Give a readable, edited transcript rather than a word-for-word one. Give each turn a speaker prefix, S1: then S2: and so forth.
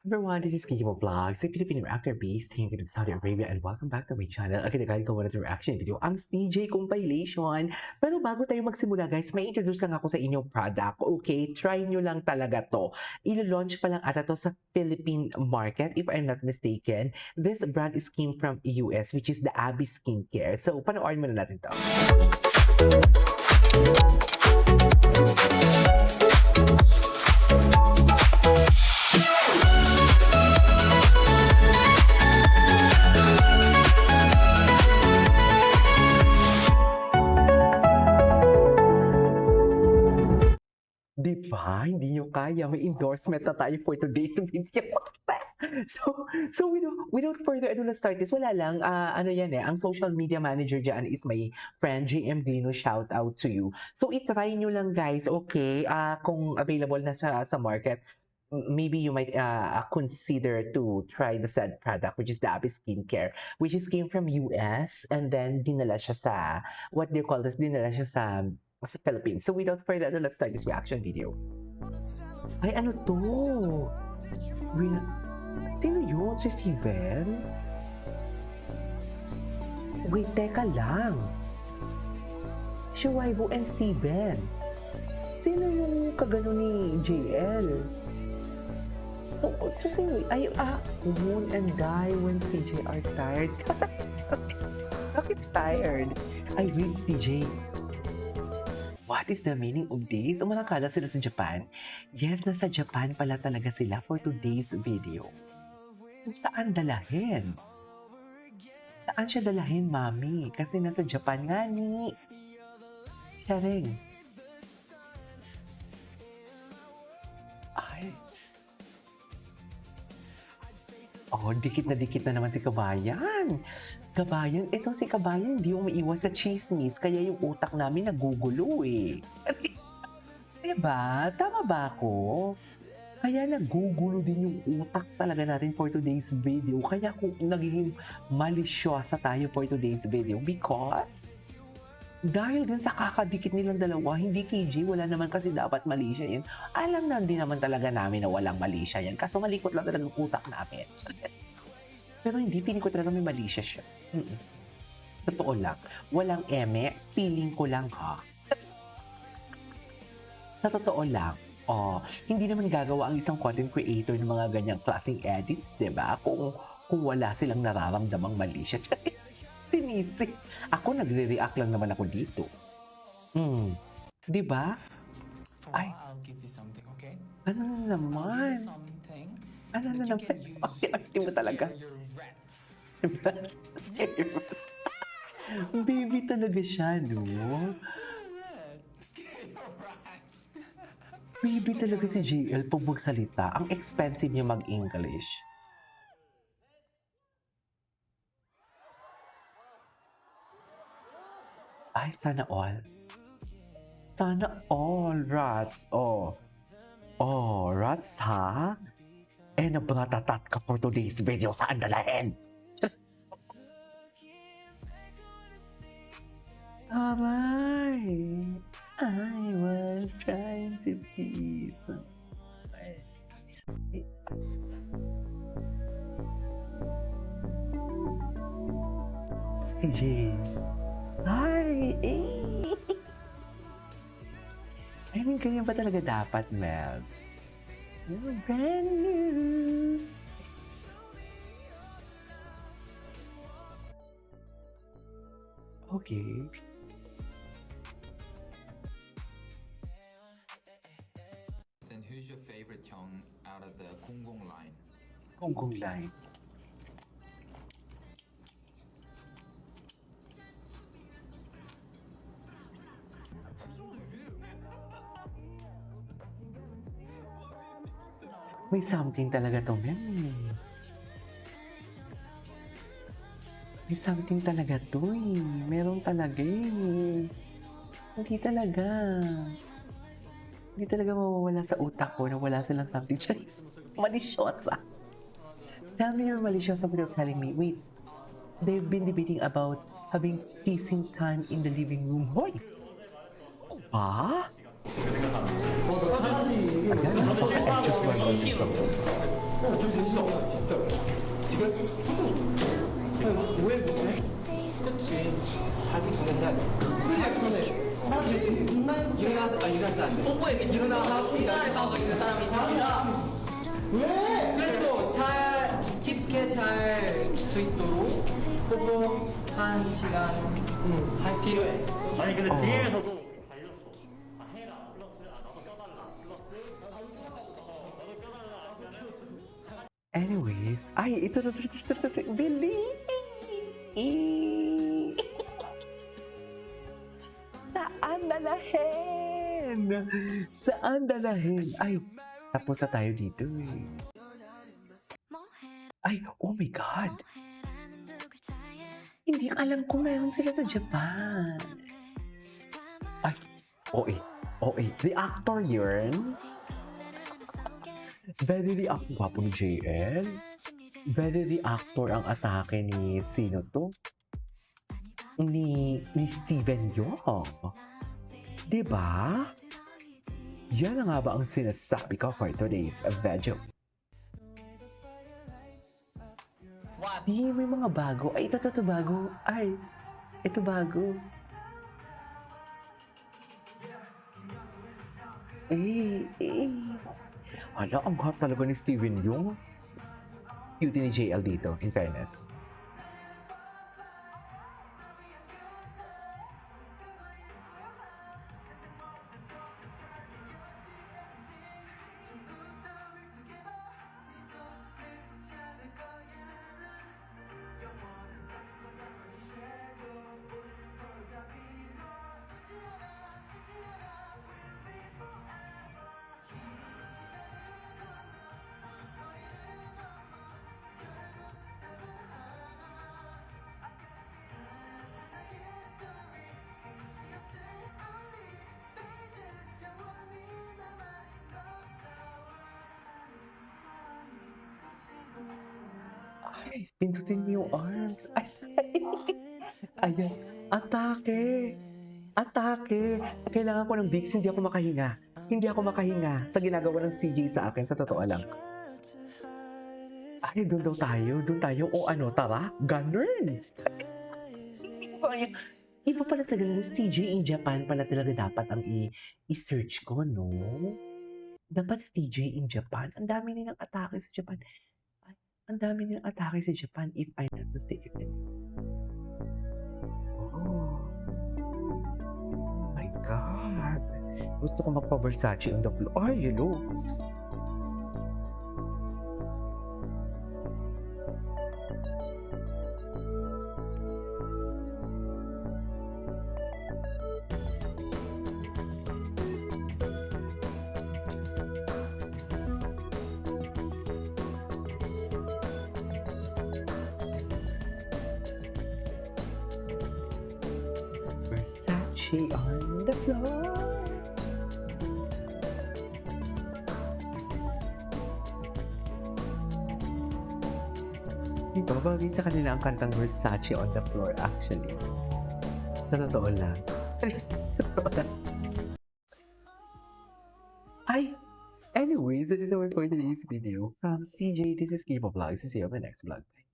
S1: Everyone, this is Kikimo Vlogs, a Filipino actor based here in Saudi Arabia, and welcome back to my channel. Again, ko muna sa reaction video, ang CJ compilation. Pero bago tayo magsimula guys, may introduce lang ako sa inyong product. Okay, try nyo lang talaga to. Ilo-launch pa lang ata to sa Philippine market, if I'm not mistaken. This brand is came from US, which is the Abby Skincare. So, panoorin muna natin to. Diba? Hindi nyo kaya. May endorsement na tayo for today's video. So without further ado, let's start this. Wala lang, ano yan ang social media manager dyan is my friend, JM Glino. Shout out to you. So itry nyo lang guys, okay? Kung available na sa market, maybe you might consider to try the said product, which is the Abby Skincare, which is came from US, and then dinala siya sa, what do you call this? Dinala siya sa Philippines. So without further ado, let's start this reaction video. Ay, ano to? Sino yun? Si Steven? Wait, teka lang. Shuaibu and Steven. Sino yung kagano ni JL? So sino? Ay, Moon and Die when CJ are tired. Bakit tired? I read CJ. What is the meaning of this? Umalakala sila sa Japan? Yes, nasa Japan pala talaga sila for today's video. So, saan dalahin? Saan siya dalahin, mami? Kasi nasa Japan nga ni. Siya rin. Ay. Oh, dikit na naman si Kabayan. Kabayan, ito si Kabayan, hindi umiiwas sa chismis, kaya yung utak namin nagugulo eh. Diba? Tama ba ako? Kaya nagugulo din yung utak talaga natin for today's video. Kaya kung nagiging malisyosa tayo for today's video, because dahil din sa kakadikit nilang dalawa, hindi KJ, wala naman kasi dapat mali siya yan. Alam na din naman talaga namin na walang mali siya yan, kaso malikot lang talaga yung utak namin. Pero hindi, feeling ko talaga may mali siya. Totoo lang. Walang eme, feeling ko lang ha. Sa totoo lang, hindi naman gagawa ang isang content creator ng mga ganyang klaseng edits, diba? Kung wala silang nararamdamang mali siya. Sinisi. Ako nagre-react lang naman ako dito. Diba? Ay.
S2: I'll give you something, okay?
S1: Ano na naman?
S2: Something.
S1: Ano na naman? Arte mo talaga.
S2: Your rats.
S1: Scary rats. Baby talaga siya, no?
S2: Scare your rats.
S1: Baby talaga si JL pag magsalita. Ang expensive niya mag-English. Ay, sana all. Sana all, rats. Rats, ha? Nabratatat ka for today's video. Saan dalahin? Aray! I was trying to be somewhere. CJ. Hi! I mean, ganyan ba talaga dapat, Mel? You're brand new. Okay.
S2: Then who's your favorite Hyung out of the Kungung line?
S1: Kungung line. May something talaga to, Mel. May something talaga to eh. Meron talaga eh. Hindi talaga mawawala sa utak ko na wala silang something. Charis, malisyosa. Tell me you're malisyosa without telling me. Wait, they've been debating about having kissing time in the living room. Hoy! Ba? Ayan, napaka-anxious naman si Pablo.
S3: 진짜 진짜 지금 왜 그래? 그치 자기 지낸다 그래 사실 일어나서 안 돼. 뽀뽀에 일어나서 이날에 나오고 있는 사람이 있습니다. 왜? 그래도 잘 깊게 잘 수 있도록 뽀뽀 한 시간 할 필요해.
S4: 아니 근데
S1: 어.
S4: DM에서도 달렸어. 아 해라 플러스 아 나도 껴달라 플러스 나도 껴달라 하면은
S1: Anyways, ay, ito, Billy! Saan dalahin? Saan dalahin? Ay, tapos na tayo dito eh. Ay, oh my God! Hindi alam ko meron sila sa Japan. Ay, the actor yun. Very the actor, gwapo ni JL. Very the actor ang atake ni sino to? Ni Steven Yeun. Diba? Yan na nga ba ang sinasabi ko for today's video? Di, may mga bago. Ay, ito bago. Ay, ito bago. Hala, ang hot talaga ni Steven yung cutie ni JL dito, in fairness. Ay, pindutin niyo yung arms. Ay, ayan. Atake. Atake. Kailangan ko ng Vicks, hindi ako makahinga. Hindi ako makahinga sa ginagawa ng CJ sa akin, sa totoo lang. Ay, doon daw tayo. Doon tayo. O ano, tara? Ganun. Iba pala sa ganun. CJ in Japan pala talaga dapat ang i-search ko, no? Dapat CJ in Japan. Ang dami nilang atake sa Japan. Ang dami nilang atake sa Japan if I'm not mistaken. Oh my God. Gusto ko magpa-Versace on the floor. Ay, hello. Versace on the floor. Diba, bagay sa kanila ang kantang Versace on the floor actually. Sa totoo lang. Ay! Anyways, that is all for today's video. From CJ, this is K-Pop Vlogs. And see you on the next vlog. Bye.